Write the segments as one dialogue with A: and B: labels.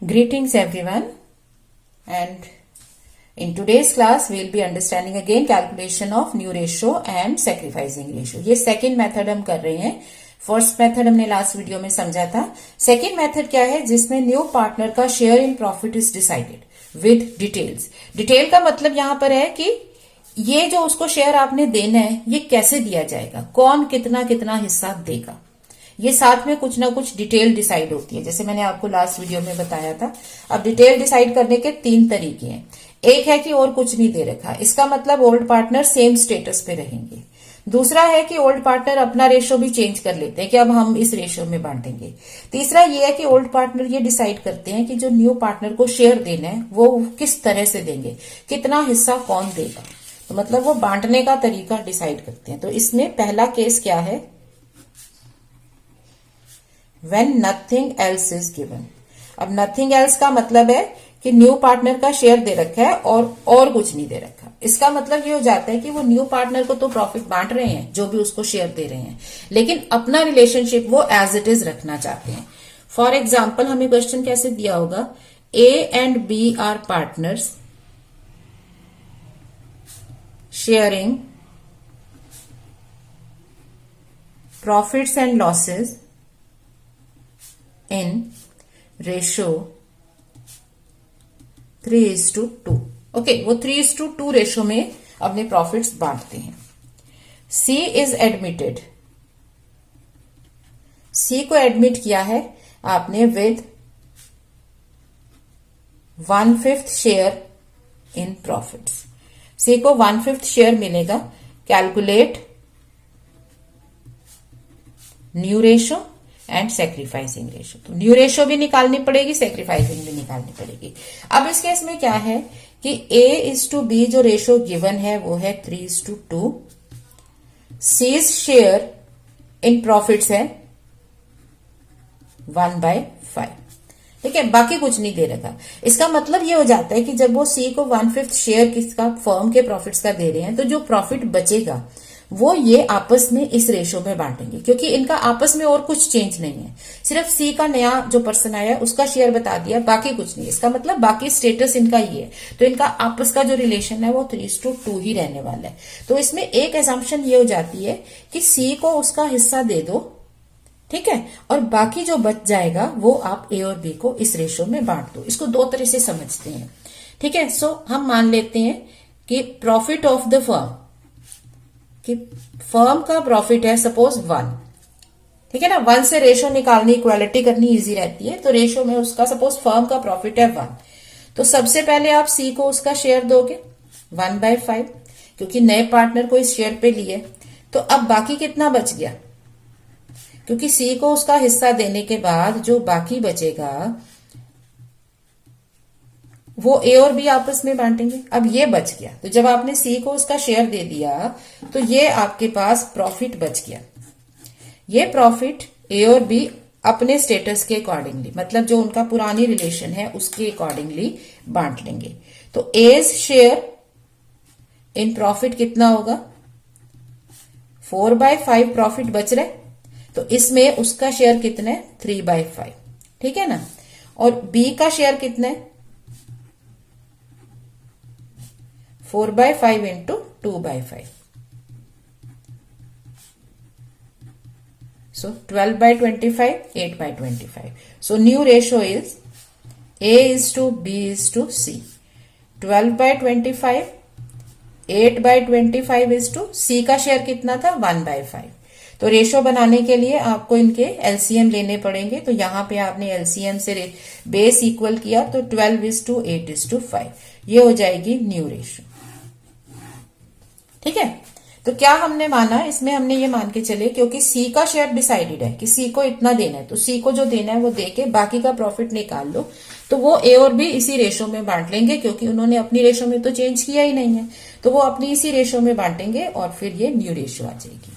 A: Greetings everyone, and in today's class we'll be understanding again calculation of new ratio and sacrificing ratio. ये second method हम कर रहे हैं. First method हमने last video में समझा था. सेकेंड मेथड क्या है, जिसमें न्यू पार्टनर का share in profit is decided with details. Detail का मतलब यहां पर है कि ये जो उसको शेयर आपने देना है ये कैसे दिया जाएगा, कौन कितना कितना हिस्सा देगा, ये साथ में कुछ ना कुछ डिटेल डिसाइड होती है, जैसे मैंने आपको लास्ट वीडियो में बताया था. अब डिटेल डिसाइड करने के तीन तरीके हैं. एक है कि और कुछ नहीं दे रखा, इसका मतलब ओल्ड पार्टनर सेम स्टेटस पे रहेंगे. दूसरा है कि ओल्ड पार्टनर अपना रेशो भी चेंज कर लेते हैं कि अब हम इस रेशो में बांटेंगे. तीसरा ये है कि ओल्ड पार्टनर ये डिसाइड करते हैं कि जो न्यू पार्टनर को शेयर देना है वो किस तरह से देंगे, कितना हिस्सा कौन देगा, तो मतलब वो बांटने का तरीका डिसाइड करते हैं. तो इसमें पहला केस क्या है, when nothing else is given. अब nothing else का मतलब है कि न्यू पार्टनर का शेयर दे रखा है और कुछ नहीं दे रखा. इसका मतलब ये हो जाता है कि वो न्यू पार्टनर को तो प्रॉफिट बांट रहे हैं, जो भी उसको शेयर दे रहे हैं, लेकिन अपना रिलेशनशिप वो एज इट इज रखना चाहते हैं. फॉर एग्जाम्पल हमें क्वेश्चन कैसे दिया होगा, A and B are partners sharing profits and losses in ratio 3:2. Okay, वो 3:2 रेशो में अपने प्रॉफिट्स बांटते हैं. C is admitted. C को एडमिट किया है आपने with 1/5 share in profits. C को 1/5 शेयर मिलेगा. Calculate new ratio and sacrificing ratio. तो न्यू रेशो भी निकालनी पड़ेगी, सेक्रीफाइसिंग भी निकालनी पड़ेगी. अब इस केस में क्या है कि A:B जो रेशो गिवन है वो है 3:2. C's शेयर इन प्रॉफिट्स है 1/5. ठीक है, बाकी कुछ नहीं दे रखा. इसका मतलब ये हो जाता है कि जब वो C को 1/5 शेयर किसका, फर्म के प्रॉफिट्स का दे रहे हैं, तो जो प्रॉफिट बचेगा वो ये आपस में इस रेशो में बांटेंगे, क्योंकि इनका आपस में और कुछ चेंज नहीं है. सिर्फ C का नया जो पर्सन आया है उसका शेयर बता दिया, बाकी कुछ नहीं. इसका मतलब बाकी स्टेटस इनका ये है, तो इनका आपस का जो रिलेशन है वो 3:2 ही रहने वाला है. तो इसमें एक एजम्पशन ये हो जाती है कि C को उसका हिस्सा दे दो, ठीक है, और बाकी जो बच जाएगा वो आप A और B को इस रेशो में बांट दो. इसको दो तरह से समझते हैं. ठीक है, सो हम मान लेते हैं कि प्रॉफिट ऑफ द फर्म, कि फर्म का प्रॉफिट है सपोज 1. ठीक है ना, 1 से रेशो निकालनी, इक्वालिटी करनी इजी रहती है. तो रेशो में उसका सपोज फर्म का प्रॉफिट है 1, तो सबसे पहले आप C को उसका शेयर दोगे 1/5, क्योंकि नए पार्टनर को इस शेयर पे लिए. तो अब बाकी कितना बच गया, क्योंकि C को उसका हिस्सा देने के बाद जो बाकी बचेगा वो A और B आपस में बांटेंगे. अब ये बच गया, तो जब आपने C को उसका शेयर दे दिया तो ये आपके पास प्रॉफिट बच गया. ये प्रॉफिट A और B अपने स्टेटस के अकॉर्डिंगली, मतलब जो उनका पुरानी रिलेशन है उसके अकॉर्डिंगली बांट लेंगे. तो A's शेयर इन प्रॉफिट कितना होगा, 4/5 प्रॉफिट बच रहे, तो इसमें उसका शेयर कितना है, 3/5. ठीक है ना, और B का शेयर कितना है, 4/5 into 2/5. So 12/25, 8/25. So new ratio is A:B:C. 12/25, 8/25 C का शेयर कितना था, 1/5. तो रेशो बनाने के लिए आपको इनके एलसीएम लेने पड़ेंगे. तो यहां पे आपने एलसीएम से बेस इक्वल किया तो 12:8:5. ये हो जाएगी न्यू रेशो. ठीक है, तो क्या हमने माना, इसमें हमने ये मान के चले क्योंकि C का शेयर डिसाइडेड है कि C को इतना देना है, तो C को जो देना है वो देके बाकी का प्रॉफिट निकाल लो, तो वो A और B इसी रेशो में बांट लेंगे, क्योंकि उन्होंने अपनी रेशो में तो चेंज किया ही नहीं है, तो वो अपनी इसी रेशो में बांटेंगे और फिर ये न्यू रेशो आ जाएगी.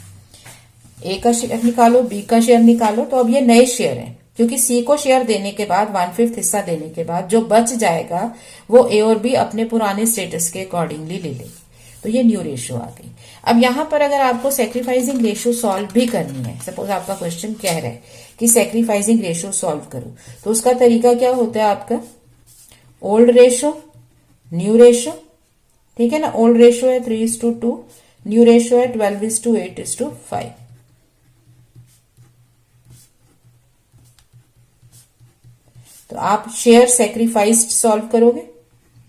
A: A का शेयर निकालो, B का शेयर निकालो, तो अब ये नए शेयर है, क्योंकि C को शेयर देने के बाद 1/5 हिस्सा देने के बाद जो बच जाएगा वो A और B अपने पुराने स्टेटस के अकॉर्डिंगली ले लेंगे. तो ये न्यू रेशो आ गई. अब यहां पर अगर आपको सेक्रीफाइसिंग रेशो सॉल्व भी करनी है, सपोज आपका क्वेश्चन कह रहा है कि सैक्रिफाइसिंग रेशो सॉल्व करो, तो उसका तरीका क्या होता है आपका, ओल्ड रेशो न्यू रेशो, ठीक है ना। ओल्ड रेशो है 3:2, न्यू रेशो है 12:8:5। तो आप शेयर सैक्रिफाइस्ड सॉल्व करोगे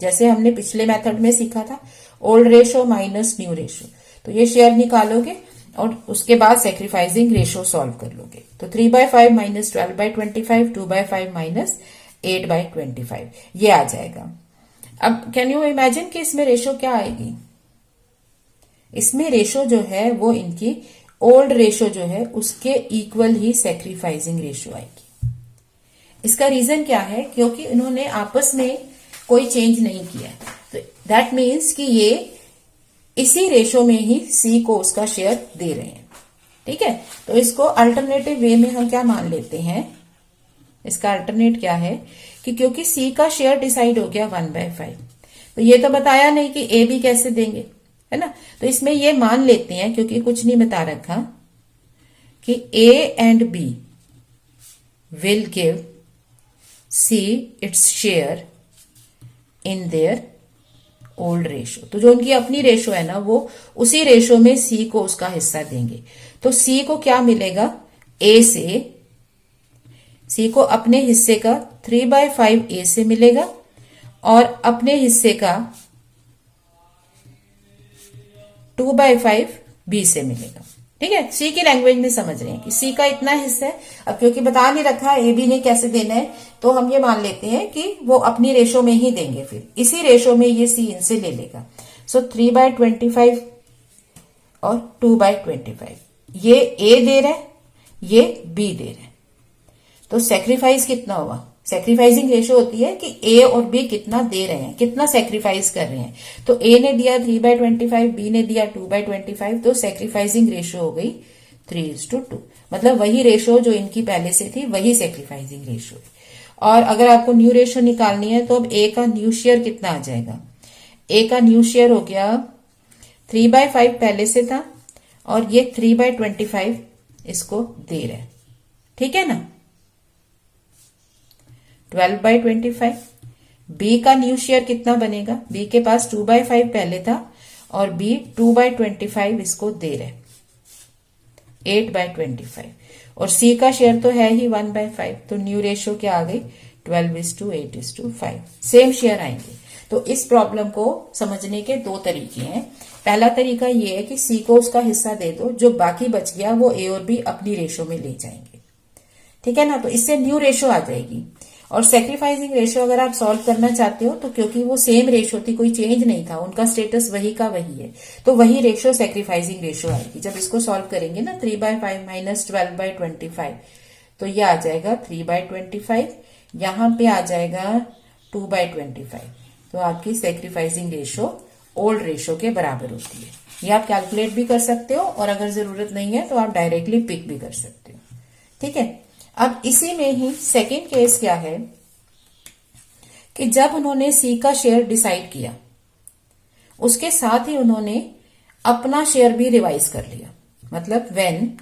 A: जैसे हमने पिछले मेथड में सीखा था, old ratio minus new ratio. तो ये शेयर निकालोगे और उसके बाद सैक्रिफाइसिंग रेशो सॉल्व कर लोगे। तो 3/5 माइनस 12/25, 2/5 माइनस 8/25 ये आ जाएगा। अब कैन यू इमेजिन कि इसमें रेशो क्या आएगी, इसमें रेशो जो है वो इनकी ओल्ड रेशो जो है उसके इक्वल ही सैक्रिफाइसिंग रेशो आएगी। इसका रीजन क्या है, क्योंकि इन्होंने आपस में कोई चेंज नहीं किया, तो दैट मीन्स कि ये इसी रेशो में ही सी को उसका शेयर दे रहे हैं, ठीक है। तो इसको अल्टरनेटिव वे में हम क्या मान लेते हैं, इसका अल्टरनेट क्या है कि क्योंकि सी का शेयर डिसाइड हो गया 1/5, तो ये तो बताया नहीं कि ए बी कैसे देंगे, है ना। तो इसमें ये मान लेते हैं, क्योंकि कुछ नहीं बता रखा, कि A and B will give C its share in their old ratio. तो जो उनकी अपनी रेशो है ना, वो उसी रेशो में सी को उसका हिस्सा देंगे। तो सी को क्या मिलेगा, ए से सी को अपने हिस्से का 3/5 ए से मिलेगा और अपने हिस्से का 2/5 बी से मिलेगा, ठीक है। सी की लैंग्वेज में समझ रहे हैं कि सी का इतना हिस्सा है। अब क्योंकि बता नहीं रखा ए बी ने कैसे देना है, तो हम ये मान लेते हैं कि वो अपनी रेशो में ही देंगे, फिर इसी रेशो में ये सी इनसे ले लेगा। सो 3/25 और 2/25 ये ए दे रहा है, ये बी दे रहा है। तो सेक्रीफाइस कितना हुआ, सेक्रीफाइसिंग रेशो होती है कि ए और बी कितना दे रहे हैं, कितना सेक्रीफाइस कर रहे हैं। तो ए ने दिया 3/25, बी ने दिया 2/25, तो सेक्रीफाइसिंग रेशो हो गई 3:2। मतलब वही रेशो जो इनकी पहले से थी वही सेक्रीफाइसिंग रेशो है। और अगर आपको न्यू रेशो निकालनी है तो अब ए का न्यू शेयर कितना आ जाएगा, ए का न्यू शेयर हो गया 3/5 पहले से था और ये 3/25 इसको दे रहा है, ठीक है ना, 12/25। बी का न्यू शेयर कितना बनेगा, बी के पास 2/5 पहले था और बी 2/25 इसको दे रहे 8/25 और सी का शेयर तो है ही 1/5। तो न्यू रेशो क्या आ गई 12:8:5, सेम शेयर आएंगे। तो इस प्रॉब्लम को समझने के दो तरीके हैं। पहला तरीका ये है कि सी को उसका हिस्सा दे दो, जो बाकी बच गया वो ए और बी अपनी रेशो में ले जाएंगे, ठीक है ना। तो इससे न्यू रेशो आ जाएगी। और सेक्रीफाइसिंग रेशो अगर आप सॉल्व करना चाहते हो तो क्योंकि वो सेम रेशो थी, कोई चेंज नहीं था, उनका स्टेटस वही का वही है, तो वही रेशो सेक्रीफाइसिंग रेशो आएगी। जब इसको सॉल्व करेंगे ना 3/5 माइनस 12/25, तो ये आ जाएगा 3/25, यहां पे आ जाएगा 2/25। तो आपकी सेक्रीफाइसिंग रेशो ओल्ड रेशो के बराबर होती है। ये आप कैलकुलेट भी कर सकते हो और अगर जरूरत नहीं है तो आप डायरेक्टली पिक भी कर सकते हो, ठीक है। अब इसी में ही सेकेंड केस क्या है कि जब उन्होंने सी का शेयर डिसाइड किया उसके साथ ही उन्होंने अपना शेयर भी रिवाइज कर लिया। मतलब when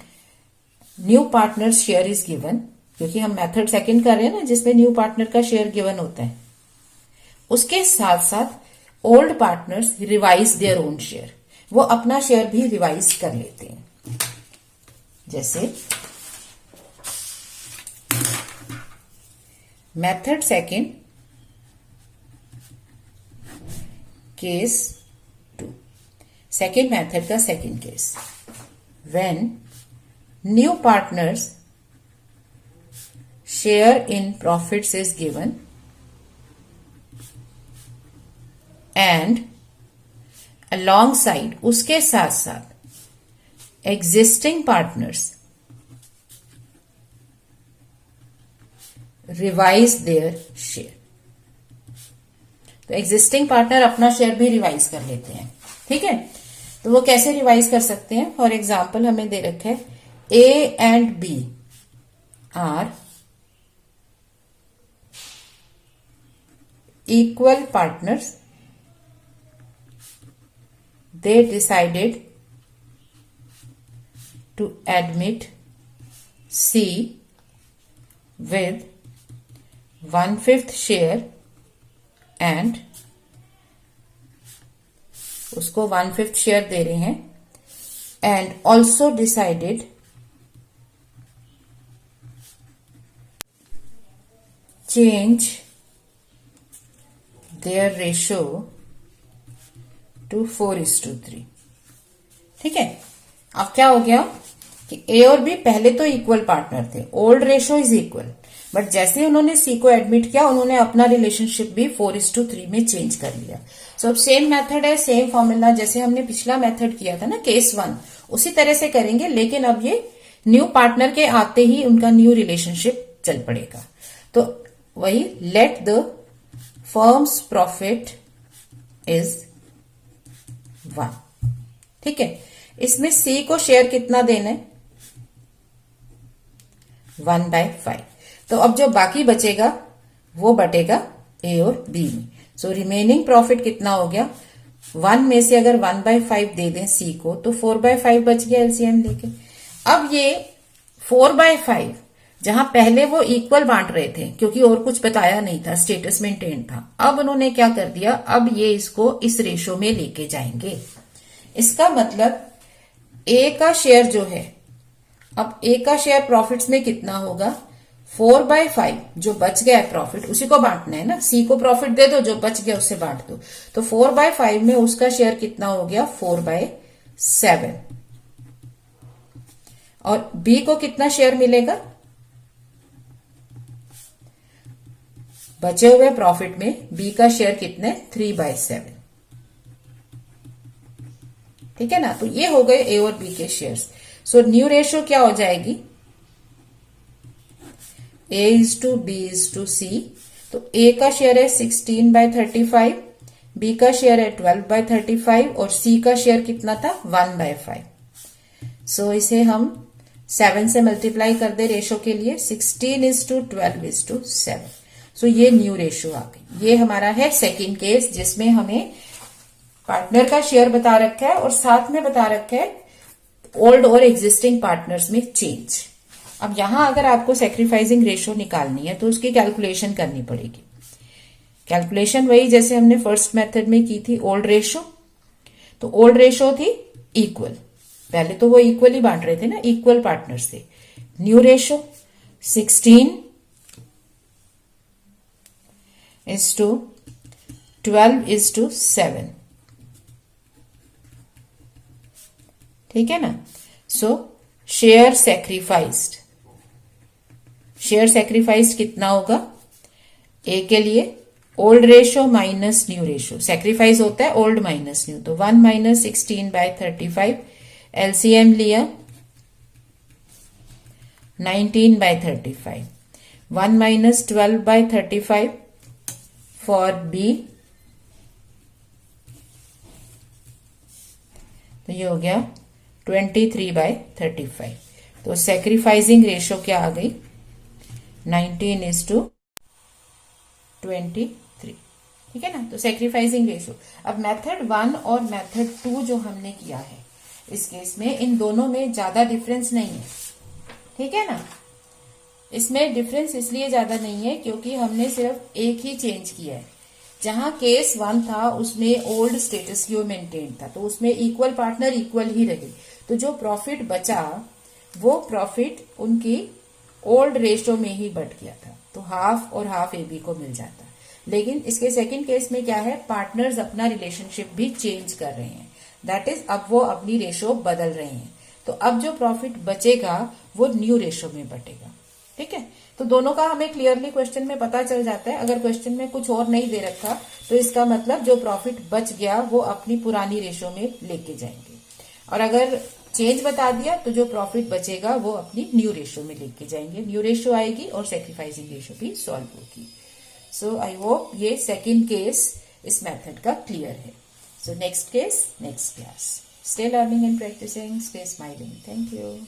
A: new partner share is given, क्योंकि हम मेथड सेकंड कर रहे हैं ना जिसमें न्यू पार्टनर का शेयर गिवन होता है, उसके साथ साथ old partners revise their own share, वो अपना शेयर भी रिवाइज कर लेते हैं। जैसे method second case 2, second method का second case, when new partner's share in profits is given and alongside उसके साथ साथ existing partners revise their share. तो एग्जिस्टिंग पार्टनर अपना शेयर भी रिवाइज कर लेते हैं, ठीक है। तो वो कैसे रिवाइज कर सकते हैं, फॉर एग्जाम्पल हमें दे रखे है A and B are equal partners, they decided to admit C with 1/5 share and उसको 1/5 शेयर दे रहे हैं and also decided change their ratio to 4:3। ठीक है, अब क्या हो गया कि ए और बी पहले तो इक्वल पार्टनर थे, old ratio is equal, but जैसे उन्होंने सी को एडमिट किया उन्होंने अपना रिलेशनशिप भी 4:3 में चेंज कर लिया। सो अब सेम मेथड है, सेम फॉर्मूला जैसे हमने पिछला मेथड किया था ना केस 1, उसी तरह से करेंगे, लेकिन अब ये न्यू पार्टनर के आते ही उनका न्यू रिलेशनशिप चल पड़ेगा। तो वही let the firms profit is 1। ठीक है, इसमें सी को शेयर कितना देना है, 1/5। तो अब जो बाकी बचेगा वो बटेगा ए और बी में। सो रिमेनिंग प्रॉफिट कितना हो गया, 1 में से अगर 1/5 दे दें सी को तो 4/5 बच गया एलसीएम लेके। अब ये 4/5 जहां पहले वो इक्वल बांट रहे थे क्योंकि और कुछ बताया नहीं था, स्टेटस मेंटेन था, अब उन्होंने क्या कर दिया, अब ये इसको इस रेशो में लेके जाएंगे। इसका मतलब ए का शेयर जो है, अब ए का शेयर प्रॉफिट्स में कितना होगा, 4/5 जो बच गया है प्रॉफिट उसी को बांटना है ना, सी को प्रॉफिट दे दो, जो बच गया उससे बांट दो। तो 4/5 में उसका शेयर कितना हो गया, 4/7। और बी को कितना शेयर मिलेगा, बचे हुए प्रॉफिट में बी का शेयर कितने, 3/7। ठीक है ना, तो ये हो गए ए और बी के शेयर्स। सो न्यू रेशो क्या हो जाएगी, A:B:C। तो ए का शेयर है 16/35, बी का शेयर है 12/35 और सी का शेयर कितना था, 1/5। सो इसे हम 7 से मल्टीप्लाई कर दे रेशो के लिए, 16:12:7। सो ये न्यू रेशो आ गई। ये हमारा है सेकंड केस जिसमें हमें पार्टनर का शेयर बता रखा है और साथ में बता रखा है ओल्ड और एग्जिस्टिंग पार्टनर्स में चेंज। अब यहां अगर आपको सेक्रीफाइसिंग रेशो निकालनी है तो उसकी कैलकुलेशन करनी पड़ेगी। कैलकुलेशन वही जैसे हमने फर्स्ट मेथड में की थी, ओल्ड रेशो। तो ओल्ड रेशो थी इक्वल, पहले तो वो इक्वल ही बांट रहे थे ना, इक्वल पार्टनर्स थे। New ratio 16:12:7। ठीक है ना। सो शेयर सेक्रीफाइस्ड, शेयर सेक्रीफाइस्ड कितना होगा, ए के लिए old ratio minus new ratio, sacrifice होता है ओल्ड माइनस न्यू, तो 1 - 16/35, एलसीएम लिया 19/35, 1 - 12/35 फॉर बी, तो ये हो गया 23/35। तो सेक्रीफाइसिंग रेशो क्या आ गई, 19:23। ठीक है ना, तो सेक्रीफाइसिंग रेशो। अब मेथड 1 और मेथड 2 जो हमने किया है इस केस में, इन दोनों में ज्यादा डिफरेंस नहीं है। ठीक है ना, इसमें डिफरेंस इसलिए ज्यादा नहीं है क्योंकि हमने सिर्फ एक ही चेंज किया है। जहां केस 1 था उसमें ओल्ड स्टेटस क्यू मेंटेन था, तो उसमें इक्वल पार्टनर इक्वल ही रहे, तो जो प्रॉफिट बचा वो प्रॉफिट उनकी ओल्ड रेशो में ही बट गया था, तो हाफ और हाफ ए बी को मिल जाता। लेकिन इसके सेकंड केस में क्या है, पार्टनर्स अपना रिलेशनशिप भी चेंज कर रहे हैं, दैट इज अब वो अपनी रेशो बदल रहे हैं, तो अब जो प्रॉफिट बचेगा वो न्यू रेशो में बटेगा। ठीक है, तो दोनों का हमें क्लियरली क्वेश्चन में पता चल जाता है। अगर क्वेश्चन में कुछ और नहीं दे रखा तो इसका मतलब जो प्रॉफिट बच गया वो अपनी पुरानी रेशो में लेके जाएंगे, और अगर चेंज बता दिया तो जो प्रॉफिट बचेगा वो अपनी न्यू रेशो में लेके जाएंगे, न्यू रेशो आएगी और सेक्रीफाइसिंग रेशो भी सॉल्व होगी। सो आई होप ये सेकंड केस इस मेथड का क्लियर है। So next case next class. Stay learning and practicing, stay smiling. Thank you.